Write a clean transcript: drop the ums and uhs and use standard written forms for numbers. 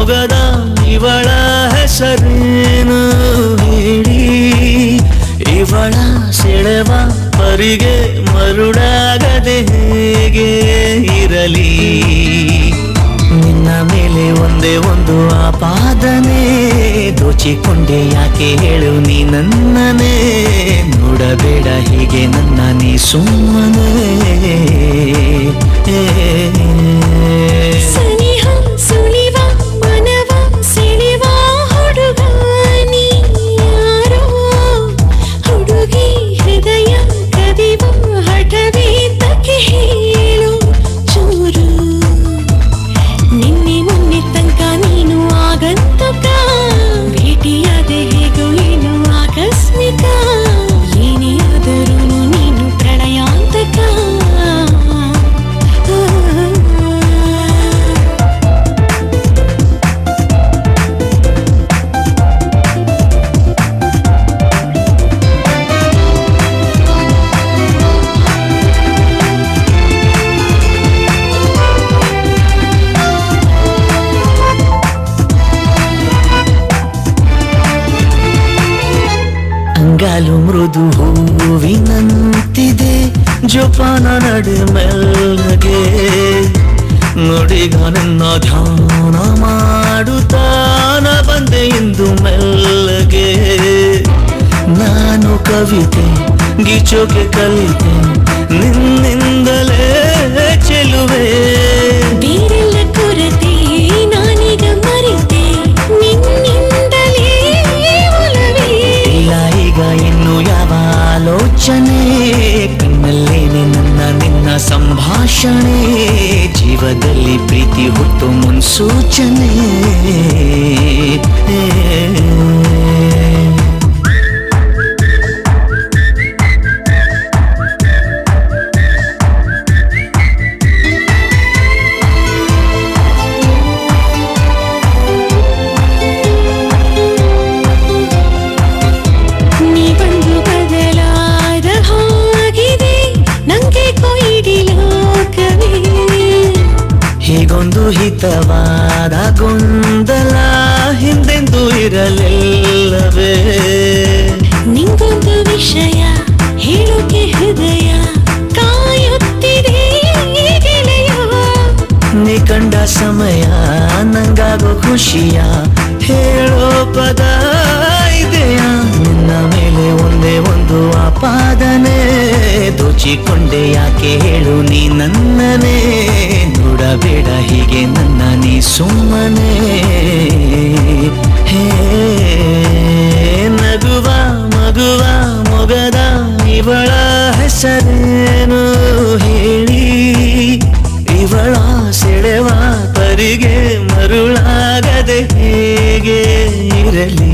ಮೊಗದ ಇವಳ ಹೆಸರೇನು ಹೇಳಿ, ಇವಳ ಸೆಳೆವ ಪರಿಗೆ ಮರುಳಾಗದೆ ಹೇಗೆ ಇರಲಿ. ನಿನ್ನ ಮೇಲೆ ಒಂದೇ ಒಂದು ಆಪಾದನೆ, ದೋಚಿಕೊಂಡೆ ಯಾಕೆ ಹೇಳು ನೀ ನನ್ನನೇ. ನೋಡಬೇಡ ಹೀಗೆ ನನ್ನ ನೀ ಸುಮ್ಮನೆ. ಸನಿಹ ಸುಳಿವ ಮನವ ಸೆಳೆವ ಹುಡುಗ ನೀ ಯಾರೋ, ಹುಡುಗಿ ಹೃದಯ ಕದಿವ ಹಠವೇ ತಕ್ಕೆ ಹೇಳು ಚೂರು. ನಿನ್ನೆ ಮೊನ್ನೆ ತನಕ ನೀನು ಆಗಂತುಕ, ಭೇಟಿಯಾದೆ ಹೇಗೂ ಏನು ಆಕಸ್ಮಿಕ. ಏನೇ ಆದರೂ ನೀನು ಪ್ರಣಯಾಂತಕ. ಅಂಗಾಲು ಮೃದು ಹೂವಿನಂತಿದೆ, ಜೋಪಾನ ನಡೆ ಮೆಲ್ಲಗೆ. ನುಡಿಗ ನನ್ನ ಧ್ಯಾನ ಮಾಡುತ್ತಾನ ಬಂದೆ ಇಂದು ಮೆಲ್ಲಗೆ. ನಾನು ಕವಿತೆ ಗೀಚೋಕೆ ಕಲಿತೆ ನಿನ್ನಿಂದಲೇ ಚೆಲುವೆ. ಬೇರೆಲ್ಲ ಕೊರತೆ ನಾನೀಗ ಮರೆತೆ ನಿನ್ನಿಂದಲೇ ಒಲವೇ. ಇಲ್ಲ ಈಗ ಇನ್ನು ಯಾವ ಆಲೋಚನೆ, ಕಣ್ಣಲ್ಲೇನೆ ನನ್ನ ನಿನ್ನ ಸಂಭಾಷಣೆ. ಜೀವದಲ್ಲಿ ಪ್ರೀತಿ ಹುಟ್ಟು ಮುನ್ಸೂಚನೆ. ನೀ ಬಂದು ಬದಲಾದ ಹಾಗಿದೆ ನಂಗೆ ಕೊಯ್ಡಿ ಲೋಕವೇ. ಹೀಗೊಂದು ಹಿತವಾದ ಗೊಂದಲ ಹಿಂದೆಂದೂ ಇರಲಿಲ್ಲವೇ. ನಿಂಗೊಂದು ವಿಷಯ ಹೇಳೋಕೆ ಹೃದಯ ಕಾಯುತ್ತಿದೆ ಗೆಳೆಯ. ನೀ ಕಂಡ ಸಮಯ ನಂಗಾಗೋ ಖುಷಿಯ ಹೇಳೋ ಪದ ಇದೆಯಾ. ನಿನ್ನ ಮೇಲೆ ಒಂದೇ ಒಂದು ಆಪಾದನೆ, ದೋಚಿಕೊಂಡೆ ಯಾಕೆ ಹೇಳು ನೀ ನನ್ನನೇ. ನೋಡಬೇಡ ಹೀಗೆ ನನ್ನ ನೀ ಸುಮ್ಮನೆ. ಹೇ ನಗುವ ಮಗುವ ಮೊಗದ ಇವಳ ಹೆಸರೇನು ಹೇಳಿ, ಇವಳ ಸೆಳೆವ ಪರಿಗೆ ಮರುಳಾಗದೆ ಹೇಗೆ ಇರಲಿ.